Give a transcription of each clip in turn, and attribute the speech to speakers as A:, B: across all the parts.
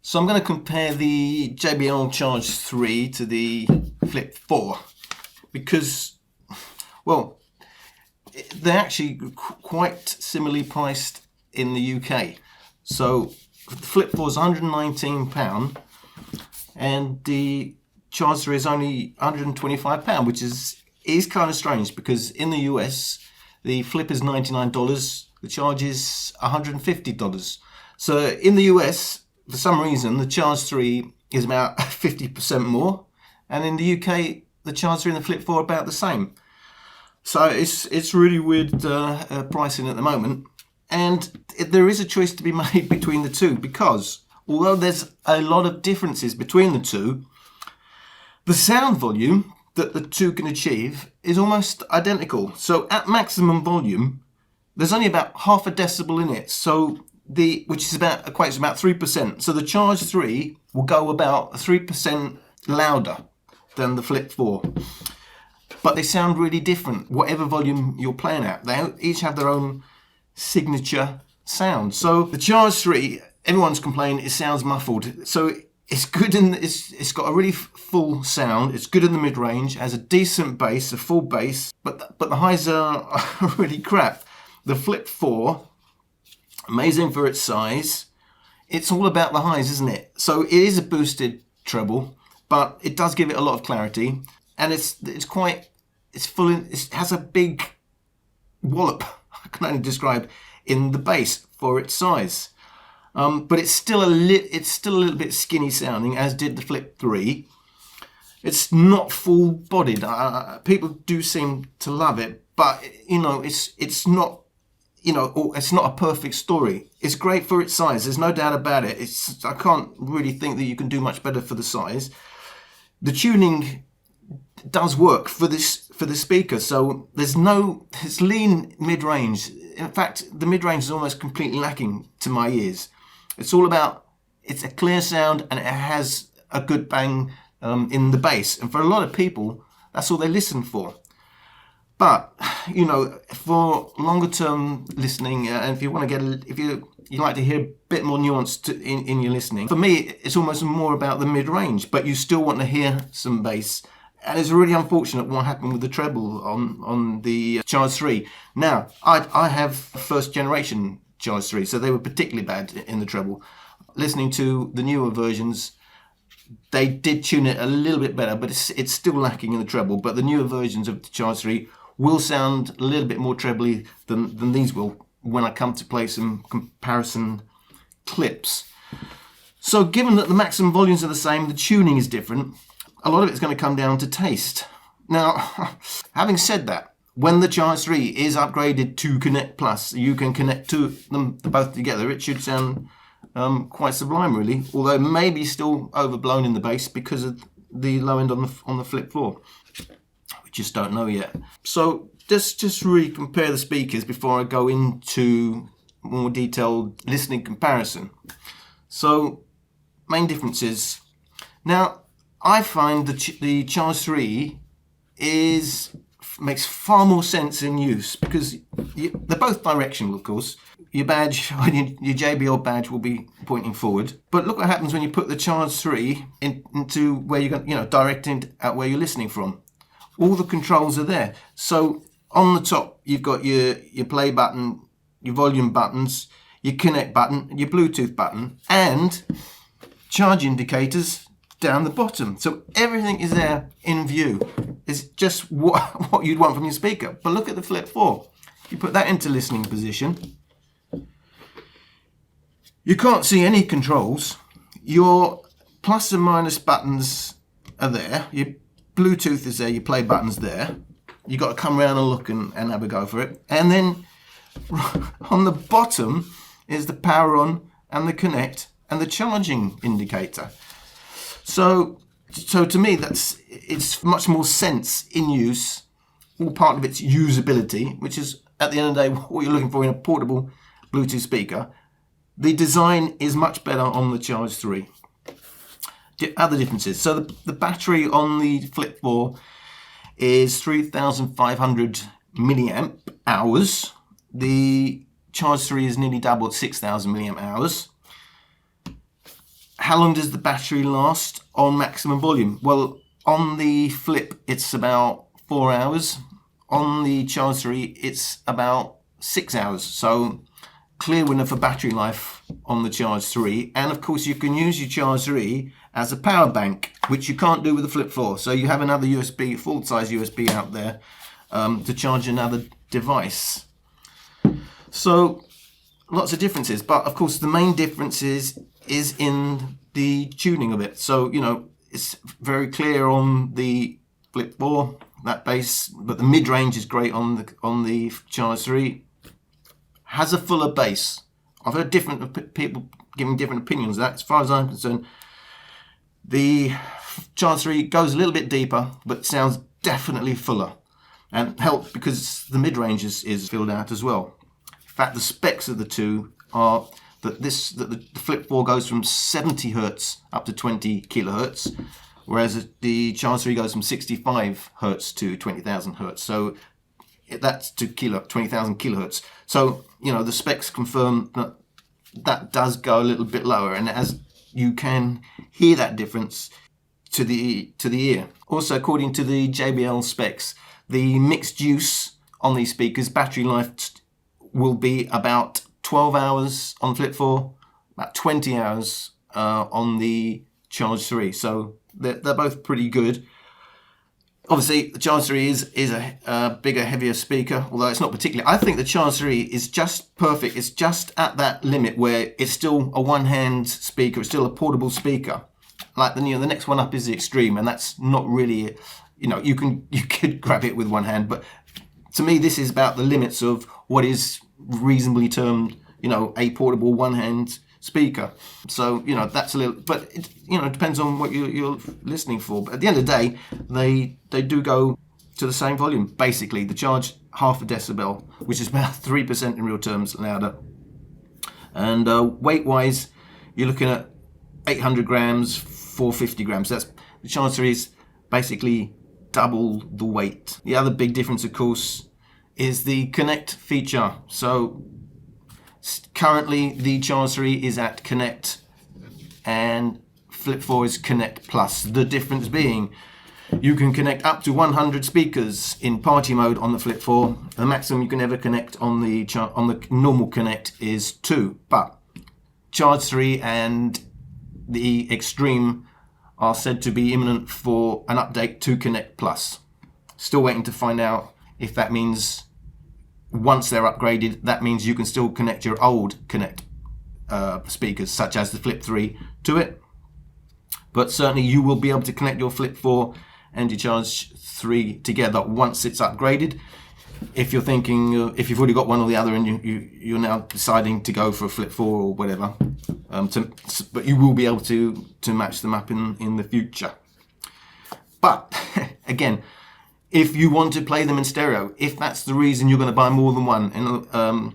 A: So I'm going to compare the JBL Charge 3 to the Flip 4 because, well, they're actually quite similarly priced in the UK. So the Flip 4 is £119 and the Charge 3 is only £125, which is kind of strange because in the US the Flip is $99, the Charge is $150. So in the US, for some reason, the Charge 3 is about 50% more, and in the UK, the Charge 3 and the Flip 4 are about the same. So it's really weird pricing at the moment, and there is a choice to be made between the two because although there's a lot of differences between the two, the sound volume that the two can achieve is almost identical. So at maximum volume, there's only about half a decibel in it, so which is equates to about 3%. So the Charge 3 will go about 3% louder than the Flip 4. But they sound really different, whatever volume you're playing at. They each have their own signature sound. So the Charge 3, everyone's complaining it sounds muffled. So it's good it's got a really full sound. It's good in the mid-range, has a decent bass, a full bass, but the highs are really crap. The Flip 4, amazing for its size. It's all about the highs, isn't it? So it is a boosted treble, but it does give it a lot of clarity, and it has a big wallop, I can only describe, in the bass for its size. But it's still a little bit skinny sounding, as did the Flip 3. It's not full bodied. People do seem to love it, but it's not. It's not a perfect story. It's great for its size. There's no doubt about it. I can't really think that you can do much better for the size. The tuning does work for the speaker. So it's lean mid-range. In fact, the mid-range is almost completely lacking to my ears. It's a clear sound and it has a good bang in the bass. And for a lot of people, that's all they listen for. But for longer term listening, and if you want to if you like to hear a bit more nuance in your listening, for me it's almost more about the mid range. But you still want to hear some bass, and it's really unfortunate what happened with the treble on the Charge 3. Now I have first generation Charge 3, so they were particularly bad in the treble. Listening to the newer versions, they did tune it a little bit better, but it's still lacking in the treble. But the newer versions of the Charge 3 will sound a little bit more trebly than these will when I come to play some comparison clips. So given that the maximum volumes are the same, the tuning is different, a lot of it's going to come down to taste. Now, having said that, when the Charge 3 is upgraded to Connect Plus, you can connect them both together. It should sound quite sublime, really, although maybe still overblown in the bass because of the low end on the Flip 4. We just don't know yet. So just really compare the speakers before I go into more detailed listening comparison. So main differences. Now I find the Charge 3 makes far more sense in use because they're both directional, of course. Your badge, your JBL badge will be pointing forward. But look what happens when you put the Charge 3 into where you're going, directing at where you're listening from. All the controls are there. So on the top, you've got your play button, your volume buttons, your connect button, your Bluetooth button, and charge indicators down the bottom. So everything is there in view. It's just what you'd want from your speaker. But look at the Flip 4. You put that into listening position. You can't see any controls. Your plus and minus buttons are there. Your Bluetooth is there, your play button's there. You've got to come around and look and have a go for it. And then on the bottom is the power on and the connect and the charging indicator. So to me, it's much more sense in use, all part of its usability, which is at the end of the day what you're looking for in a portable Bluetooth speaker. The design is much better on the Charge 3. Other differences. So the battery on the Flip 4 is 3,500 milliamp hours. The Charge 3 is nearly double at 6,000 milliamp hours. How long does the battery last on maximum volume? Well, on the Flip, it's about 4 hours. On the Charge 3, it's about 6 hours. So clear winner for battery life on the Charge 3. And of course, you can use your Charge 3 as a power bank, which you can't do with the Flip 4. So you have another USB, full-size USB out there to charge another device. So lots of differences, but of course the main difference is in the tuning of it. So, you know, it's very clear on the Flip 4, that bass, but the mid-range is great on the Charge 3. Has a fuller bass. I've heard different people giving different opinions of that. As far as I'm concerned, the Charge 3 goes a little bit deeper, but sounds definitely fuller, and helped because the mid-range is filled out as well. In fact, the specs of the two are that the Flip 4 goes from 70 Hertz up to 20 kilohertz, whereas the Charge 3 goes from 65 Hertz to 20,000 Hertz. So that's to 20,000 kilohertz. So, you know, the specs confirm that that does go a little bit lower, and as you can hear that difference to the ear. Also, according to the JBL specs, the mixed use on these speakers, battery life will be about 12 hours on Flip 4, about 20 hours on the Charge 3. So they're both pretty good. Obviously, the Charge 3 is a bigger, heavier speaker, although it's not particularly. I think the Charge 3 is just perfect. It's just at that limit where it's still a one-hand speaker. It's still a portable speaker. Like the next one up is the Extreme, and that's not really, you know, you could grab it with one hand, but to me, this is about the limits of what is reasonably termed, you know, a portable one-hand speaker. So, you know, that's a little, but it, you know, it depends on what you're listening for. But at the end of the day, they do go to the same volume. Basically, the Charge half a decibel, which is about 3% in real terms louder. And weight-wise, you're looking at 800 grams, 450 grams. That's the Charge 3 is basically double the weight. The other big difference, of course, is the Connect feature. So currently the Charge 3 is at Connect and Flip 4 is Connect Plus. The difference being you can connect up to 100 speakers in party mode on the Flip 4. The maximum you can ever connect on the normal Connect is 2. But Charge 3 and the Extreme are said to be imminent for an update to Connect Plus. Still waiting to find out if that means once they're upgraded, that means you can still connect your old Connect speakers, such as the Flip 3, to it. But certainly you will be able to connect your Flip 4 and your Charge 3 together once it's upgraded. If you're thinking, if you've already got one or the other and you're now deciding to go for a Flip 4 or whatever, but you will be able to match them up in the future. But again, if you want to play them in stereo, if that's the reason you're going to buy more than one, and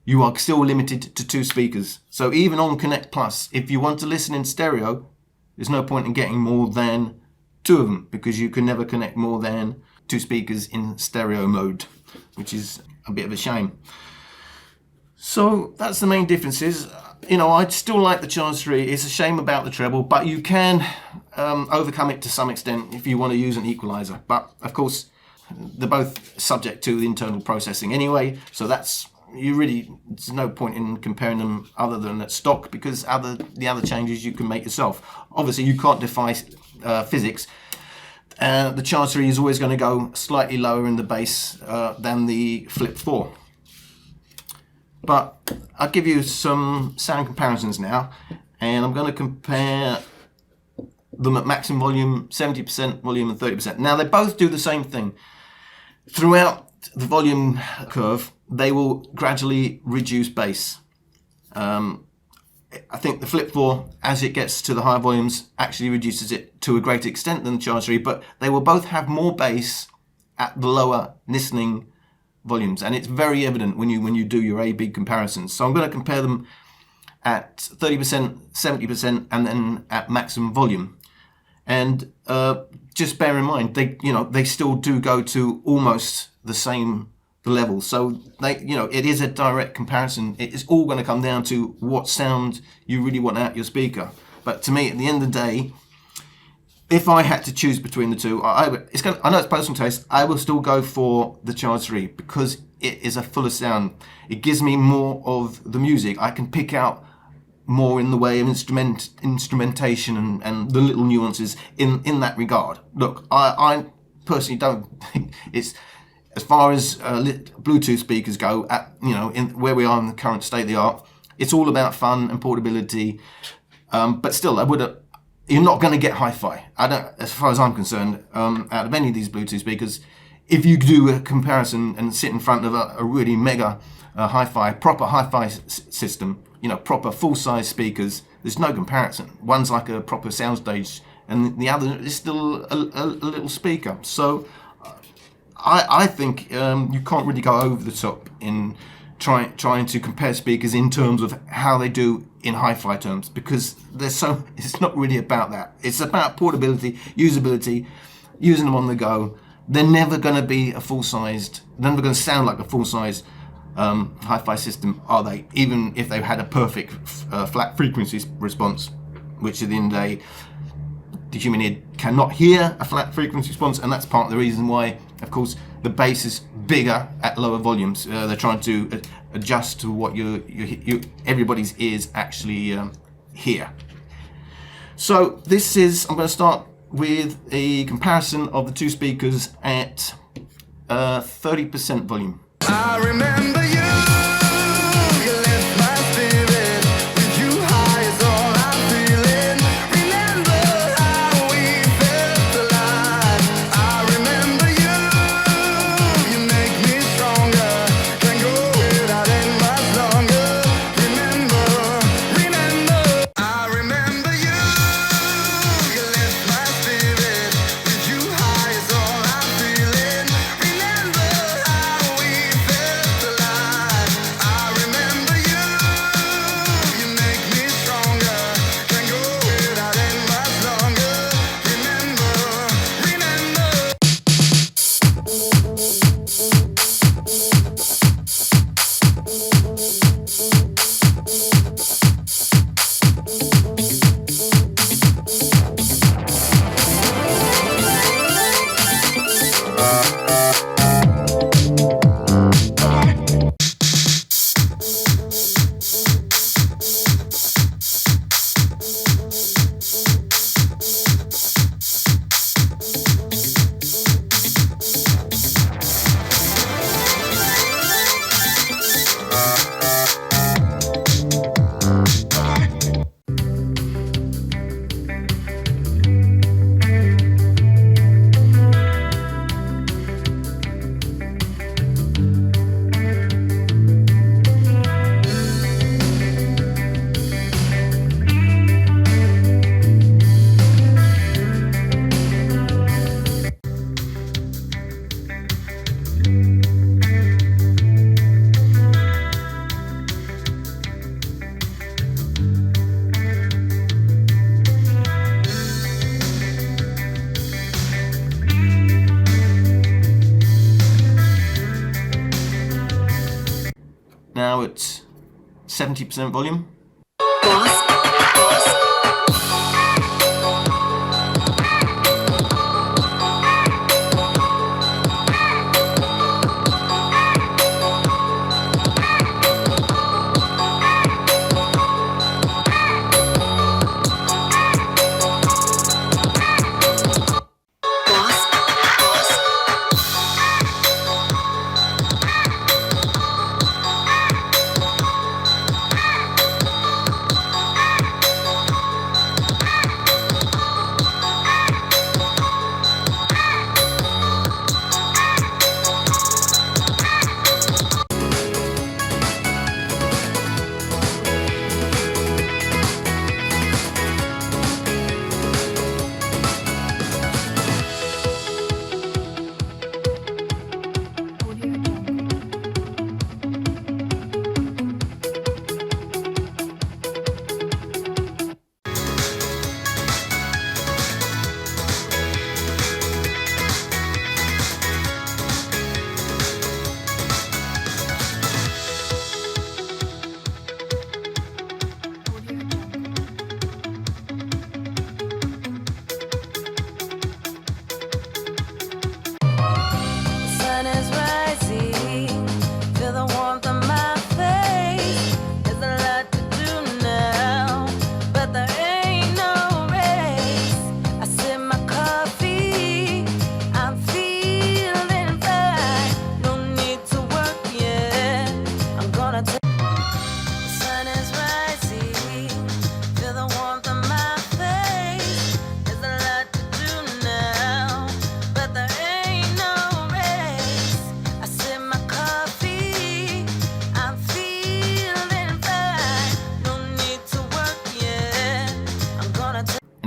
A: you are still limited to 2 speakers. So even on Connect Plus, if you want to listen in stereo, there's no point in getting more than 2 of them, because you can never connect more than 2 speakers in stereo mode, which is a bit of a shame. So that's the main differences. You know, I'd still like the Charge 3. It's a shame about the treble, but you can overcome it to some extent if you want to use an equalizer. But of course, they're both subject to the internal processing anyway. So that's, there's no point in comparing them other than at stock, because the other changes you can make yourself. Obviously, you can't defy physics. The Charge 3 is always going to go slightly lower in the bass than the Flip 4. But I'll give you some sound comparisons now, and I'm going to compare them at maximum volume, 70% volume and 30%. Now they both do the same thing. Throughout the volume curve, they will gradually reduce bass. I think the Flip 4, as it gets to the higher volumes, actually reduces it to a greater extent than the Charge 3, but they will both have more bass at the lower listening volumes, and it's very evident when you do your A/B comparisons. So I'm going to compare them at 30%, 70%, and then at maximum volume. And just bear in mind, they still do go to almost the same level. So it is a direct comparison. It is all going to come down to what sound you really want out your speaker. But to me, at the end of the day, if I had to choose between the two, I know it's personal taste, I will still go for the Charge 3 because it is a fuller sound. It gives me more of the music. I can pick out more in the way of instrumentation and the little nuances in that regard. Look, I personally don't think it's, as far as Bluetooth speakers go, in where we are in the current state of the art, it's all about fun and portability. But still, you're not going to get hi-fi. As far as I'm concerned, out of any of these Bluetooth speakers. If you do a comparison and sit in front of a really mega proper hi-fi system, proper full-size speakers, there's no comparison. One's like a proper soundstage, and the other is still a little speaker. So I think you can't really go over the top in trying to compare speakers in terms of how they do in hi-fi terms, because it's not really about that. It's about portability, usability, using them on the go. They're never going to be never going to sound like a full-size hi-fi system, are they? Even if they've had a perfect flat frequency response, which at the end of the day, the human ear cannot hear a flat frequency response, and that's part of the reason why, of course, the bass is bigger at lower volumes. They're trying to adjust to what everybody's ears actually hear. So I'm going to start with a comparison of the two speakers at 30% volume.
B: I remember you left my spirit, with you high is all I'm feeling. Remember how we felt alive. I remember you make me stronger, can't go without it much longer. Remember, I remember you left my spirit, with you high is all I'm feeling. Remember how we felt alive. I remember you make me stronger, can't go without it much longer. Remember.
A: Now at 70% volume.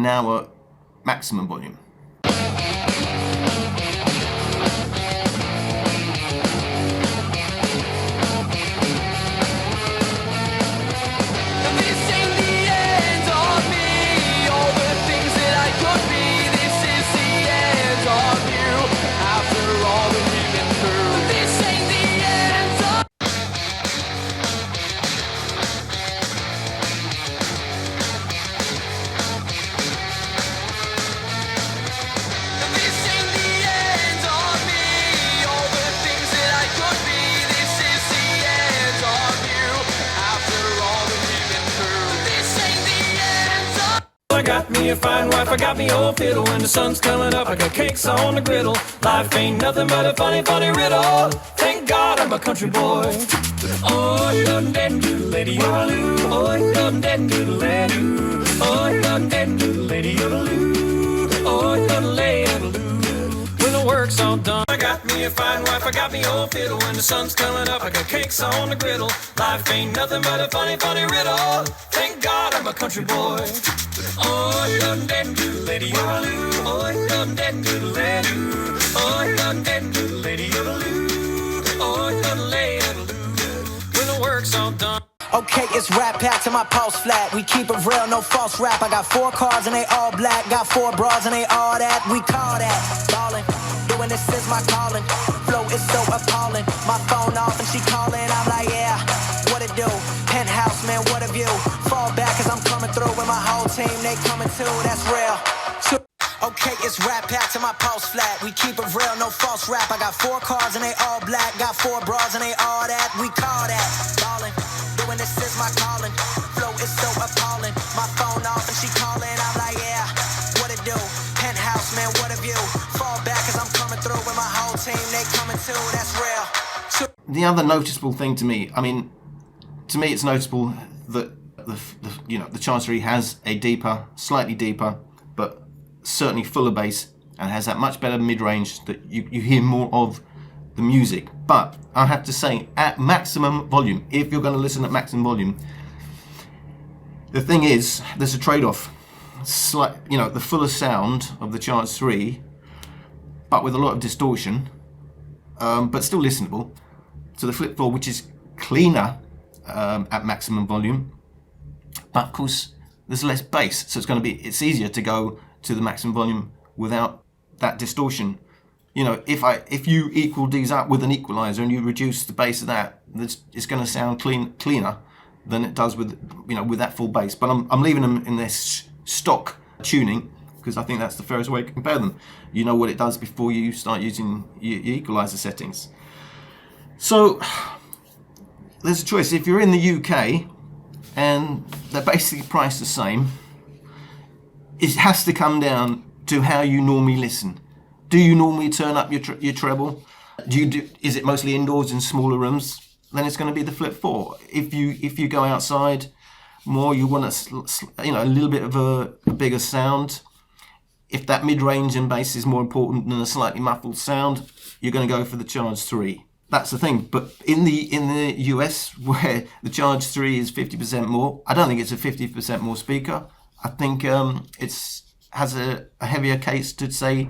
A: now at maximum volume.
C: I got me a fine wife, I got me old fiddle. When the sun's coming up, I got cakes on the griddle. Life ain't nothing but a funny, funny riddle. Thank God I'm a country boy. Oh, you done dead doodle lady, yodeloo. Oh, you done dead doodle lady. Oh, you done dead doodle lady, yodeloo. Oh, you done lay yodeloo. When the work's all done, I got me a fine wife, I got me old fiddle. When the sun's coming up, I got cakes on the griddle. Life ain't nothing but a funny, funny riddle. Thank God I'm a country boy. Oh, you done dead doodle lady, yodeloo. Oh, you done dead doodle lady. Oh, you done dead doodle lady, yodeloo. Oh, you done lay yodeloo. When the work's all done.
D: Okay, it's rap pack to my pulse flat. We keep it real, no false rap. I got 4 cars and they all black. Got 4 bras and they all that. We call that ballin'. Doing this is my calling. Flow is so appalling. My phone off and she calling. I'm like, yeah, what it do? Penthouse, man, what a view. Fall back cause I'm coming through with my whole team. They coming too, that's real. Okay, it's rap pack to my pulse flat. We keep it real, no false rap. I got 4 cars and they all black. Got 4 bras and they all that. We call that ballin'. Doing this is my calling. Flow is so appalling. My phone off and she calling. I'm like, yeah, what it do? Penthouse, man, what a view. Fall back cause I'm coming through with my whole team. They coming too, that's real.
A: The other noticeable thing to me, I mean, to me it's noticeable that the Charge 3 has a deeper, slightly deeper, but certainly fuller bass, and has that much better mid-range that you hear more of the music. But I have to say, at maximum volume, if you're going to listen at maximum volume, the thing is, there's a trade-off. The fuller sound of the Charge 3, but with a lot of distortion, but still listenable, to the Flip 4, which is cleaner at maximum volume, but of course there's less bass, so it's easier to go to the maximum volume without that distortion. You know, if you equal these up with an equalizer and you reduce the bass of that, it's going to sound cleaner than it does with that full bass. But I'm leaving them in this stock tuning because I think that's the fairest way to compare them. You know what it does before you start using your equalizer settings. So there's a choice. If you're in the UK and they're basically priced the same, it has to come down to how you normally listen. Do you normally turn up your treble? Is it mostly indoors in smaller rooms? Then it's going to be the Flip 4. If you go outside more, you want a little bit of a bigger sound. If that mid-range and bass is more important than a slightly muffled sound, you're going to go for the Charge 3. That's the thing. But in the US, where the Charge 3 is 50% more, I don't think it's a 50% more speaker. I think it has a heavier case to say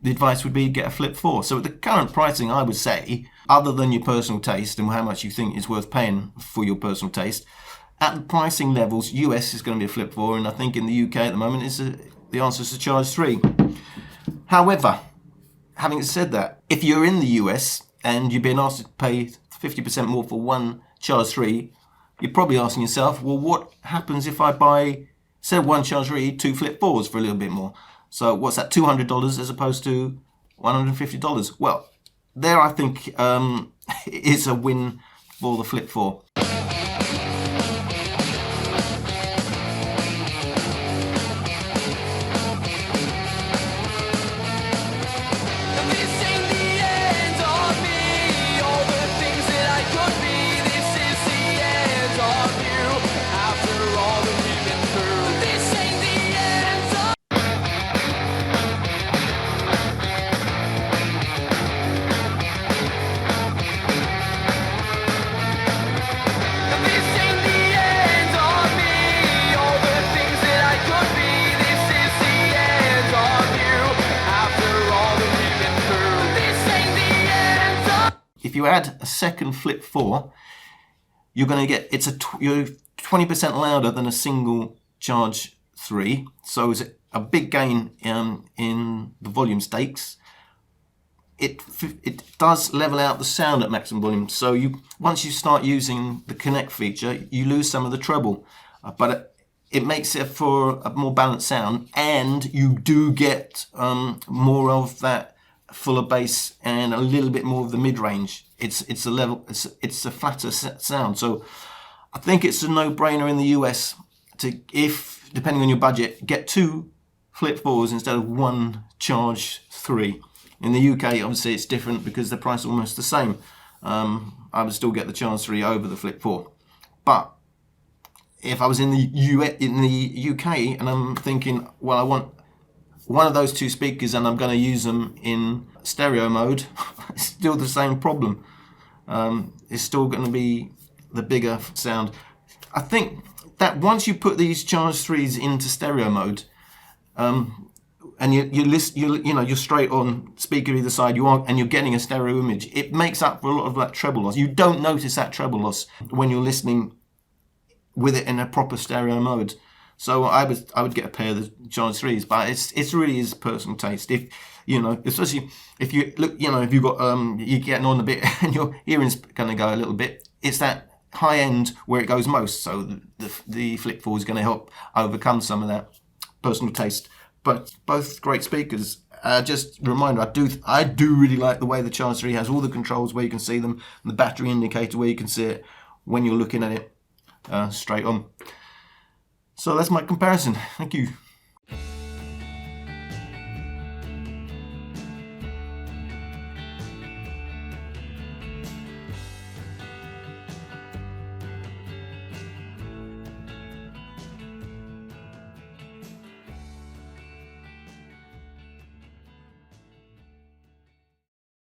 A: the advice would be get a Flip 4. So at the current pricing, I would say, other than your personal taste and how much you think is worth paying for your personal taste, at the pricing levels, US is going to be a Flip 4, and I think in the UK at the moment the answer is a Charge 3. However, having said that, if you're in the US and you've been asked to pay 50% more for one Charge 3, you're probably asking yourself, well, what happens if I buy, say, one Charge 3, 2 Flip 4s for a little bit more? So what's that, $200 as opposed to $150? Well, there I think is a win for the Flip 4. you add a second Flip 4, you're going to get, you're 20% louder than a single Charge 3. So it's a big gain in the volume stakes. It does level out the sound at maximum volume. So once you start using the connect feature, you lose some of the treble, but it makes it for a more balanced sound, and you do get more of that fuller bass and a little bit more of the mid-range. It's a flatter sound. So I think it's a no-brainer in the US to, if depending on your budget, get 2 Flip 4s instead of 1 Charge 3. In the UK, obviously, it's different because the price is almost the same. I would still get the Charge 3 over the Flip 4. But if I was in the UK and I'm thinking, well, I want one of those 2 speakers and I'm going to use them in stereo mode, it's still the same problem. It's still going to be the bigger sound. I think that once you put these Charge 3s into stereo mode, and you're straight on speaker either side, and you're getting a stereo image, it makes up for a lot of that treble loss. You don't notice that treble loss when you're listening with it in a proper stereo mode. So I would get a pair of the Charge 3s, but it's really is personal taste. If especially if you look, if you've got you're getting on a bit and your hearing's going to go a little bit, it's that high end where it goes most. So the Flip 4 is going to help overcome some of that personal taste. But both great speakers. Just a reminder, I do really like the way the Charge 3 has all the controls where you can see them, and the battery indicator where you can see it when you're looking at it straight on. So that's my comparison. Thank you.